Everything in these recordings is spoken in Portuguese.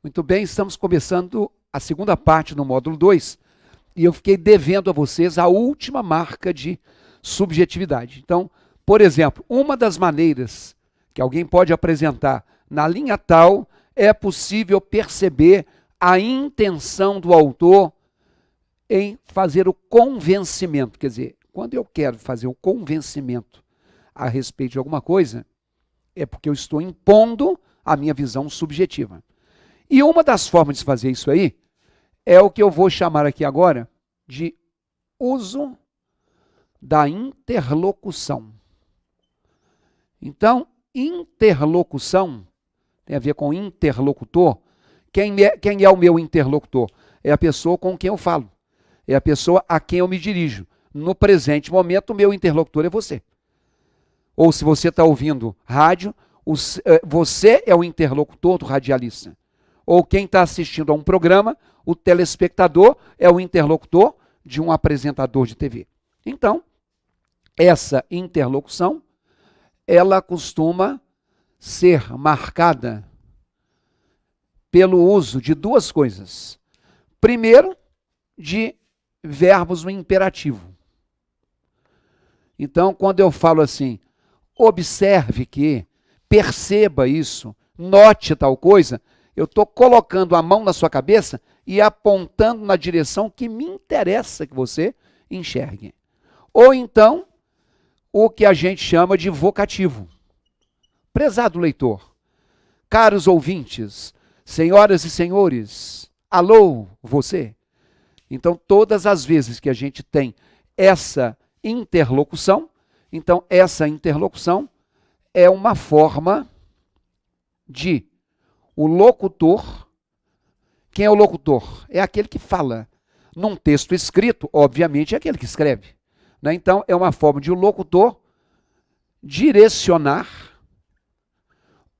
Muito bem, estamos começando a segunda parte no módulo 2 e eu fiquei devendo a vocês a última marca de subjetividade. Então, por exemplo, uma das maneiras que alguém pode apresentar na linha tal é possível perceber a intenção do autor em fazer o convencimento. Quer dizer, quando eu quero fazer o convencimento a respeito de alguma coisa, é porque eu estou impondo a minha visão subjetiva. E uma das formas de fazer isso aí é o que eu vou chamar aqui agora de uso da interlocução. Então, interlocução tem a ver com interlocutor. Quem é o meu interlocutor? É a pessoa com quem eu falo. É a pessoa a quem eu me dirijo. No presente momento, o meu interlocutor é você. Ou se você está ouvindo rádio, você é o interlocutor do radialista. Ou quem está assistindo a um programa, o telespectador é o interlocutor de um apresentador de TV. Então, essa interlocução, ela costuma ser marcada pelo uso de duas coisas. Primeiro, de verbos no imperativo. Então, quando eu falo assim, observe que, perceba isso, note tal coisa, eu estou colocando a mão na sua cabeça e apontando na direção que me interessa que você enxergue. Ou então, o que a gente chama de vocativo. Prezado leitor, caros ouvintes, senhoras e senhores, alô, você. Então, todas as vezes que a gente tem essa interlocução, então essa interlocução é uma forma de o locutor. Quem é o locutor? É aquele que fala. Num texto escrito, obviamente, é aquele que escreve. Né? Então, é uma forma de o locutor direcionar,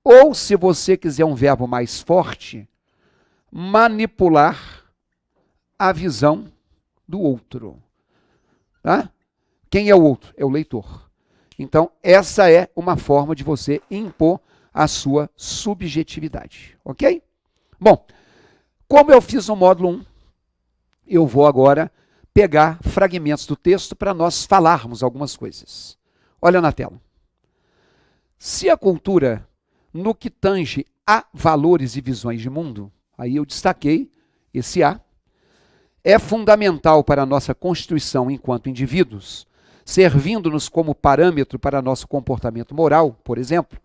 ou, se você quiser um verbo mais forte, manipular a visão do outro. Tá? Quem é o outro? É o leitor. Então, essa é uma forma de você impor a sua subjetividade, ok? Bom, como eu fiz no módulo 1, eu vou agora pegar fragmentos do texto para nós falarmos algumas coisas. Olha na tela. Se a cultura, no que tange a valores e visões de mundo, aí eu destaquei esse A, é fundamental para a nossa constituição enquanto indivíduos, servindo-nos como parâmetro para nosso comportamento moral, por exemplo,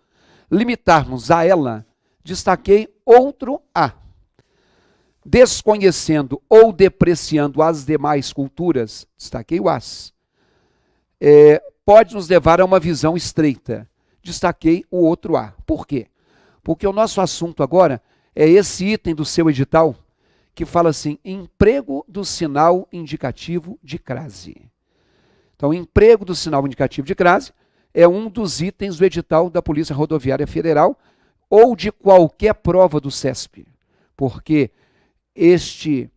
limitarmos a ela, destaquei outro A. Desconhecendo ou depreciando as demais culturas, destaquei o AS, pode nos levar a uma visão estreita, destaquei o outro A. Por quê? Porque o nosso assunto agora é esse item do seu edital, que fala assim, emprego do sinal indicativo de crase. Então, emprego do sinal indicativo de crase é um dos itens do edital da Polícia Rodoviária Federal ou de qualquer prova do CESP, porque este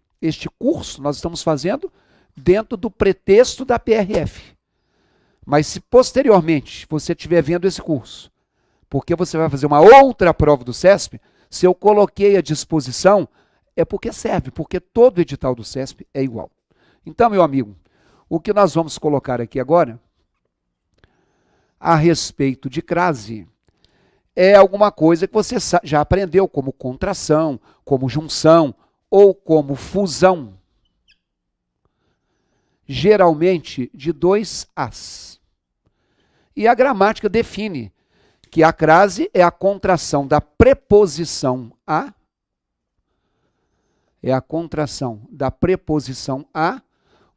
curso nós estamos fazendo dentro do pretexto da PRF. Mas se posteriormente você estiver vendo esse curso, porque você vai fazer uma outra prova do CESP, se eu coloquei à disposição, é porque serve, porque todo edital do CESP é igual. Então, meu amigo, o que nós vamos colocar aqui agora a respeito de crase é alguma coisa que você já aprendeu, como contração, como junção ou como fusão. Geralmente de dois As. E a gramática define que a crase é a contração da preposição a,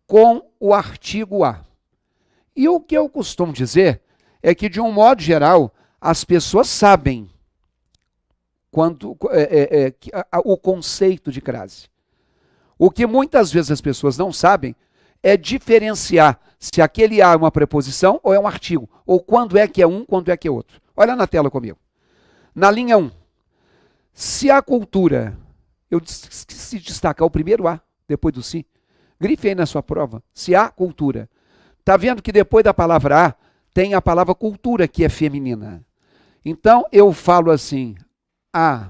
com o artigo a. E o que eu costumo dizer é que, de um modo geral, as pessoas sabem o conceito de crase. O que muitas vezes as pessoas não sabem é diferenciar se aquele a é uma preposição ou é um artigo, ou quando é que é um, quando é que é outro. Olha na tela comigo. Na linha 1, se a cultura, eu esqueci de destacar o primeiro A, depois do se, grife aí na sua prova, se a cultura. Está vendo que depois da palavra a, tem a palavra cultura, que é feminina. Então, eu falo assim, a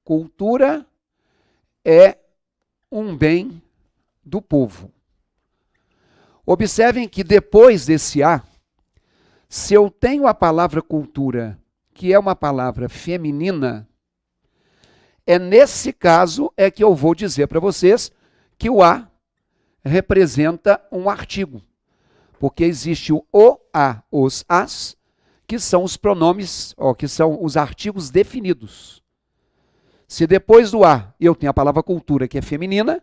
Cultura é um bem do povo. Observem que depois desse A, se eu tenho a palavra cultura, que é uma palavra feminina, é nesse caso é que eu vou dizer para vocês que o A representa um artigo. Porque existe o a, os, as, que são os pronomes, que são os artigos definidos. Se depois do A eu tenho a palavra cultura, que é feminina,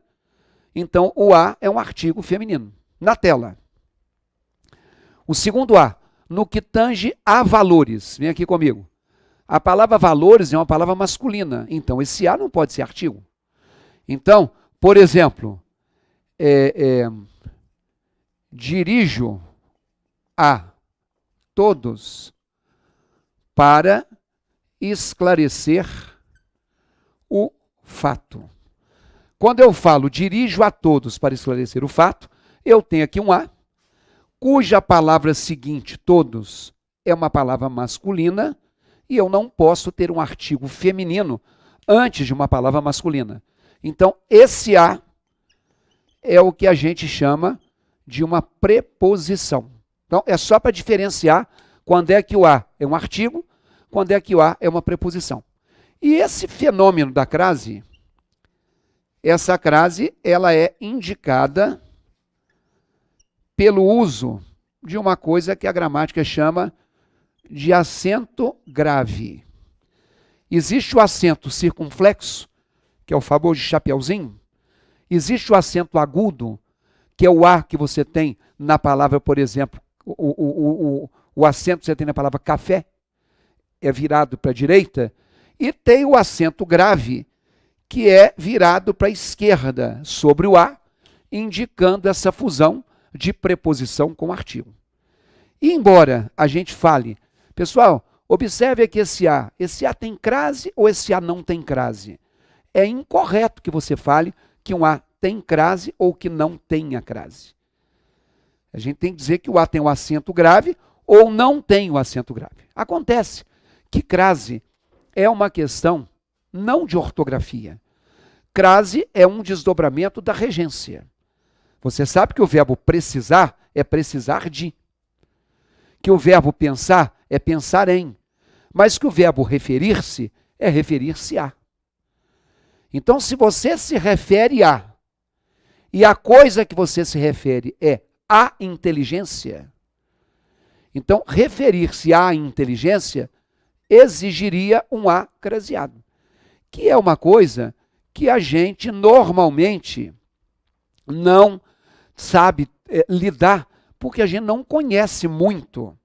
então o A é um artigo feminino. Na tela. O segundo A, no que tange a valores. Vem aqui comigo. A palavra valores é uma palavra masculina, então esse A não pode ser artigo. Então, por exemplo, dirijo a todos para esclarecer o fato. Quando eu falo dirijo a todos para esclarecer o fato, eu tenho aqui um A, cuja palavra seguinte, todos, é uma palavra masculina, e eu não posso ter um artigo feminino antes de uma palavra masculina. Então, esse A é o que a gente chama de uma preposição. Então, é só para diferenciar quando é que o A é um artigo, quando é que o A é uma preposição. E esse fenômeno da crase, essa crase, ela é indicada pelo uso de uma coisa que a gramática chama de acento grave. Existe o acento circunflexo, que é o famoso chapeuzinho. Existe o acento agudo, que é o A que você tem na palavra, por exemplo, o acento que você tem na palavra café, é virado para a direita, e tem o acento grave, que é virado para a esquerda, sobre o A, indicando essa fusão de preposição com artigo. E embora a gente fale, pessoal, observe aqui esse A tem crase ou esse A não tem crase? É incorreto que você fale que um A tem crase ou que não tenha crase. A gente tem que dizer que o A tem o acento grave ou não tem o acento grave. Acontece que crase é uma questão não de ortografia. Crase é um desdobramento da regência. Você sabe que o verbo precisar é precisar de. Que o verbo pensar é pensar em. Mas que o verbo referir-se é referir-se a. Então, se você se refere a, e a coisa que você se refere é a inteligência, então referir-se à inteligência exigiria um A craseado, que é uma coisa que a gente normalmente não sabe lidar, porque a gente não conhece muito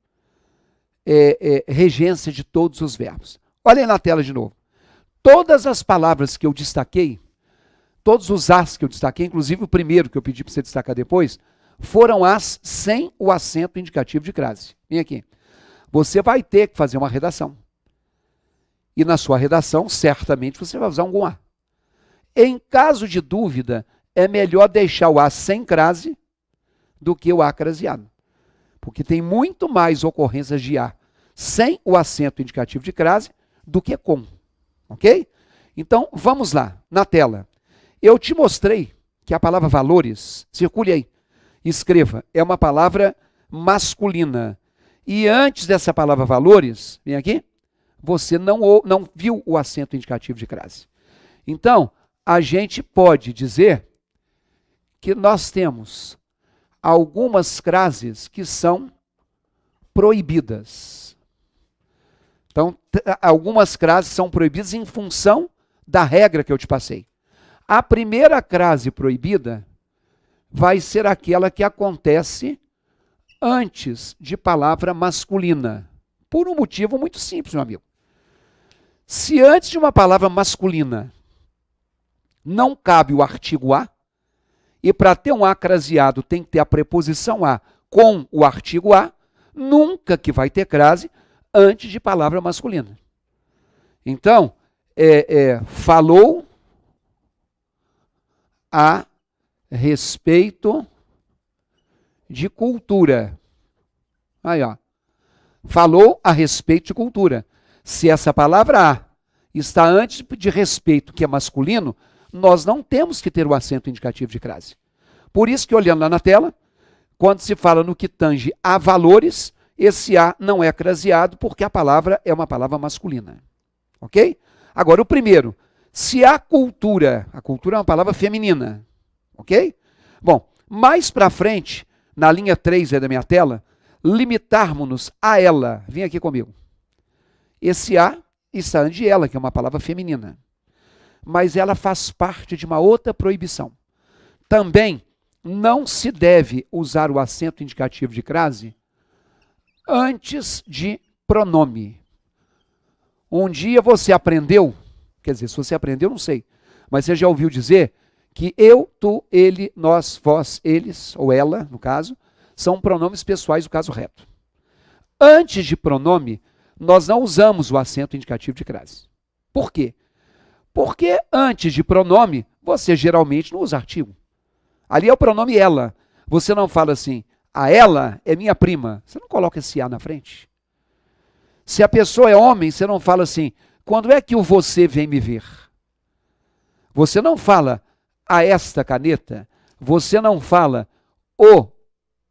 regência de todos os verbos. Olha aí na tela de novo. Todas as palavras que eu destaquei, todos os as que eu destaquei, inclusive o primeiro que eu pedi para você destacar depois, foram as sem o acento indicativo de crase. Vem aqui. Você vai ter que fazer uma redação. E na sua redação, certamente, você vai usar algum A. Em caso de dúvida, é melhor deixar o A sem crase do que o A craseado. Porque tem muito mais ocorrências de A sem o acento indicativo de crase do que com. Ok? Então, vamos lá, na tela. Eu te mostrei que a palavra valores, circule aí, escreva, é uma palavra masculina. E antes dessa palavra valores, vem aqui, você não viu o acento indicativo de crase. Então, a gente pode dizer que nós temos algumas crases que são proibidas. Então, algumas crases são proibidas em função da regra que eu te passei. A primeira crase proibida vai ser aquela que acontece antes de palavra masculina. Por um motivo muito simples, meu amigo. Se antes de uma palavra masculina não cabe o artigo a, e para ter um a craseado tem que ter a preposição a com o artigo a, nunca que vai ter crase antes de palavra masculina. Então, falou a respeito de cultura. Aí, ó. Falou a respeito de cultura. Se essa palavra a está antes de respeito, que é masculino, nós não temos que ter o acento indicativo de crase. Por isso que, olhando lá na tela, quando se fala no que tange a valores, esse A não é craseado porque a palavra é uma palavra masculina. Ok? Agora, o primeiro, se a cultura é uma palavra feminina. Ok? Bom, mais para frente, na linha 3 da minha tela, limitarmos-nos a ela. Vem aqui comigo. Esse A está antes de ela, que é uma palavra feminina. Mas ela faz parte de uma outra proibição. Também não se deve usar o acento indicativo de crase antes de pronome. Um dia você aprendeu, quer dizer, se você aprendeu, não sei, mas você já ouviu dizer que eu, tu, ele, nós, vós, eles, ou ela, no caso, são pronomes pessoais do caso reto. Antes de pronome, nós não usamos o acento indicativo de crase. Por quê? Porque antes de pronome, você geralmente não usa artigo. Ali é o pronome ela. Você não fala assim, a ela é minha prima. Você não coloca esse A na frente. Se a pessoa é homem, você não fala assim, quando é que o você vem me ver? Você não fala a esta caneta. Você não fala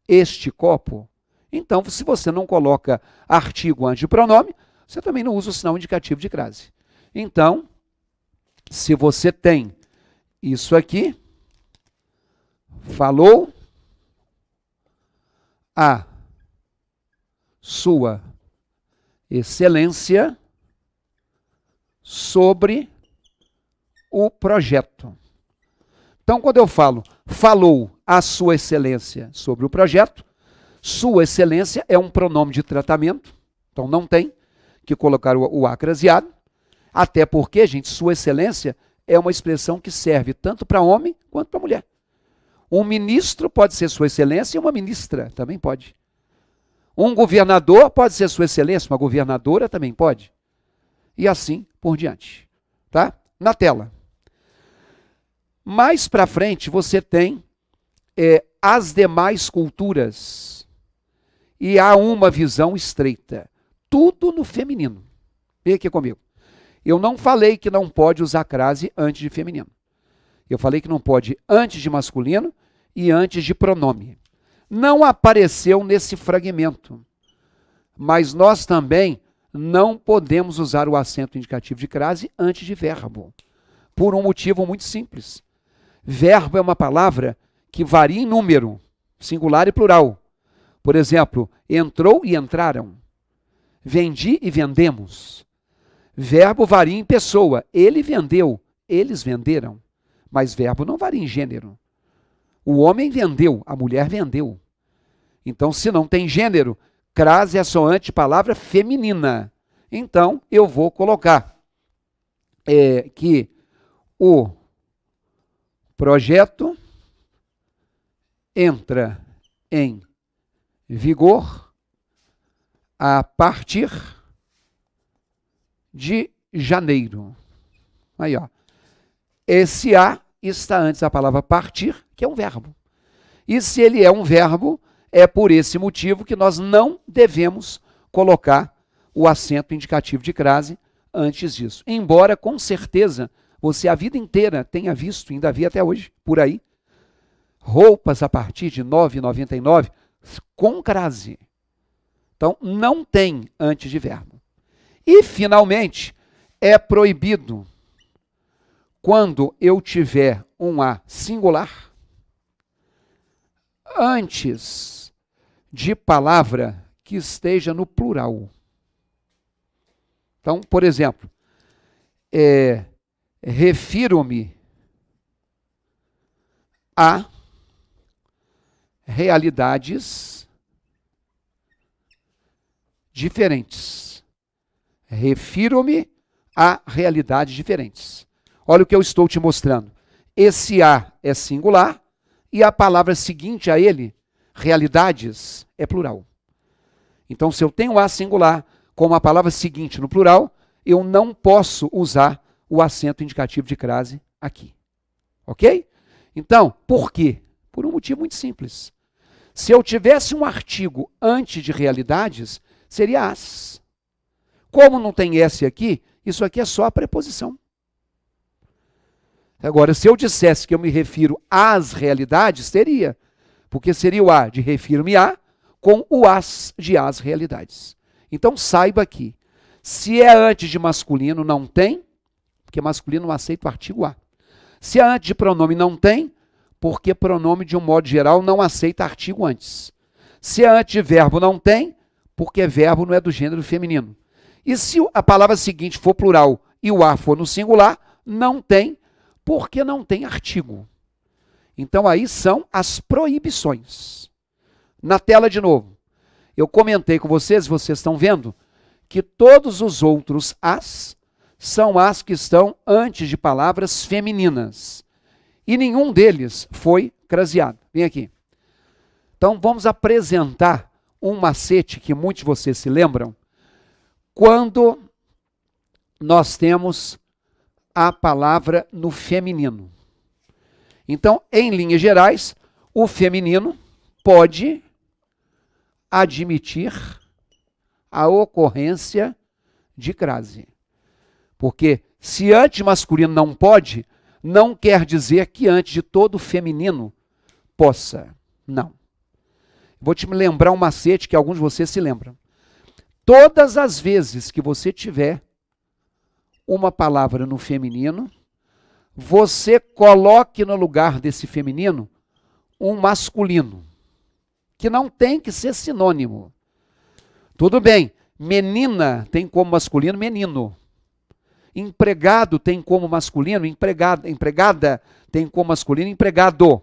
este copo. Então, se você não coloca artigo antes de pronome, você também não usa o sinal indicativo de crase. Então, se você tem isso aqui, falou a sua excelência sobre o projeto. Então, quando eu falo, falou a sua excelência sobre o projeto, sua excelência é um pronome de tratamento, então não tem que colocar o A craseado, até porque, gente, sua excelência é uma expressão que serve tanto para homem quanto para mulher. Um ministro pode ser sua excelência e uma ministra também pode. Um governador pode ser sua excelência, uma governadora também pode. E assim por diante. Tá? Na tela. Mais para frente você tem as demais culturas. E há uma visão estreita. Tudo no feminino. Vem aqui comigo. Eu não falei que não pode usar crase antes de feminino. Eu falei que não pode antes de masculino e antes de pronome. Não apareceu nesse fragmento. Mas nós também não podemos usar o acento indicativo de crase antes de verbo. Por um motivo muito simples. Verbo é uma palavra que varia em número, singular e plural. Por exemplo, entrou e entraram. Vendi e vendemos. Verbo varia em pessoa. Ele vendeu, eles venderam. Mas verbo não varia em gênero. O homem vendeu, a mulher vendeu. Então, se não tem gênero, crase é soante palavra feminina. Então, eu vou colocar que o projeto entra em vigor a partir de janeiro. Aí, ó. Esse A está antes da palavra partir, que é um verbo. E se ele é um verbo, é por esse motivo que nós não devemos colocar o acento indicativo de crase antes disso. Embora, com certeza, você a vida inteira tenha visto, ainda vê até hoje, por aí, roupas a partir de R$ 9,99 com crase. Então, não tem antes de verbo. E, finalmente, é proibido quando eu tiver um A singular antes de palavra que esteja no plural. Então, por exemplo, refiro-me a realidades diferentes. Refiro-me a realidades diferentes. Olha o que eu estou te mostrando. Esse A é singular e a palavra seguinte a ele, realidades, é plural. Então, se eu tenho A singular com a palavra seguinte no plural, eu não posso usar o acento indicativo de crase aqui. Ok? Então, por quê? Por um motivo muito simples. Se eu tivesse um artigo antes de realidades, seria as. Como não tem S aqui, Isso aqui é só a preposição. Agora, se eu dissesse que eu me refiro às realidades, teria. Porque seria o a de refiro-me a com o as de às realidades. Então, saiba aqui. Se é antes de masculino, não tem, porque masculino não aceita o artigo a. Se é antes de pronome, não tem, porque pronome, de um modo geral, não aceita artigo antes. Se é antes de verbo, não tem, porque verbo não é do gênero feminino. E se a palavra seguinte for plural e o a for no singular, não tem, porque não tem artigo. Então aí são as proibições. Na tela de novo, eu comentei com vocês estão vendo, que todos os outros as são as que estão antes de palavras femininas. E nenhum deles foi craseado. Vem aqui. Então vamos apresentar um macete que muitos de vocês se lembram, quando nós temos a palavra no feminino. Então, em linhas gerais, o feminino pode admitir a ocorrência de crase. Porque se antes masculino não pode, não quer dizer que antes de todo feminino possa. Não. Vou te lembrar um macete que alguns de vocês se lembram. Todas as vezes que você tiver uma palavra no feminino, você coloque no lugar desse feminino um masculino, que não tem que ser sinônimo. Tudo bem, menina tem como masculino menino. Empregado tem como masculino empregada tem como masculino empregado.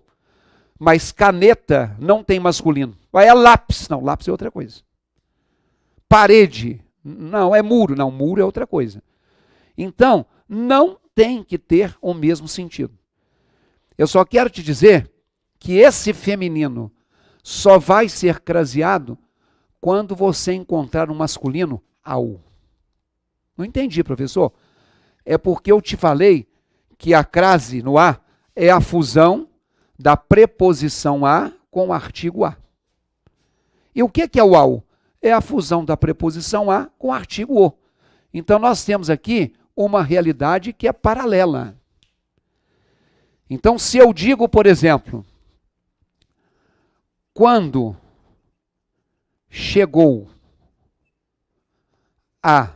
Mas caneta não tem masculino. Vai, é lápis. Não, lápis é outra coisa. Parede. Não, é muro. Não, muro é outra coisa. Então, não tem que ter o mesmo sentido. Eu só quero te dizer que esse feminino só vai ser craseado quando você encontrar um masculino ao. Não entendi, professor. É porque eu te falei que a crase no a é a fusão da preposição a com o artigo a. E o que é o ao? É a fusão da preposição a com o artigo o. Então nós temos aqui uma realidade que é paralela. Então se eu digo, por exemplo, quando chegou a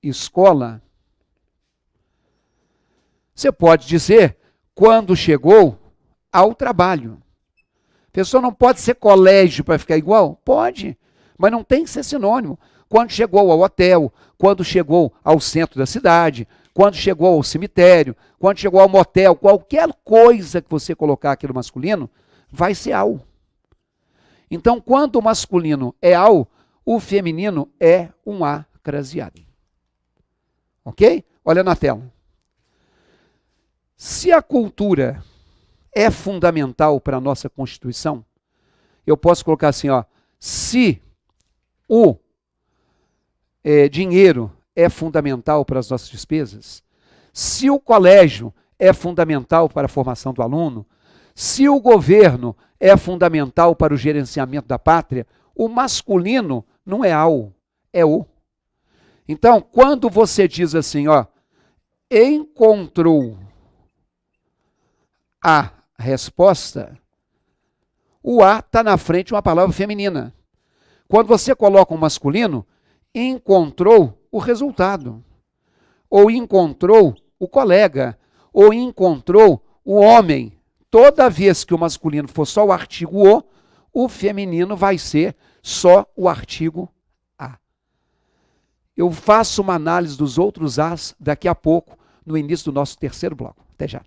escola, você pode dizer quando chegou ao trabalho. A pessoa não pode ser colégio para ficar igual? Pode, mas não tem que ser sinônimo. Quando chegou ao hotel, quando chegou ao centro da cidade, quando chegou ao cemitério, quando chegou ao motel, qualquer coisa que você colocar aqui no masculino, vai ser ao. Então, quando o masculino é ao, o feminino é um a craseado. Ok? Olha na tela. Se a cultura é fundamental para a nossa Constituição, eu posso colocar assim, ó, se o dinheiro é fundamental para as nossas despesas, se o colégio é fundamental para a formação do aluno, se o governo é fundamental para o gerenciamento da pátria, o masculino não é ao, é o. Então, quando você diz assim, ó, encontrou a resposta, o a está na frente de uma palavra feminina. Quando você coloca um masculino, encontrou o resultado, ou encontrou o colega, ou encontrou o homem. Toda vez que o masculino for só o artigo o feminino vai ser só o artigo a. Eu faço uma análise dos outros as daqui a pouco, no início do nosso terceiro bloco. Até já.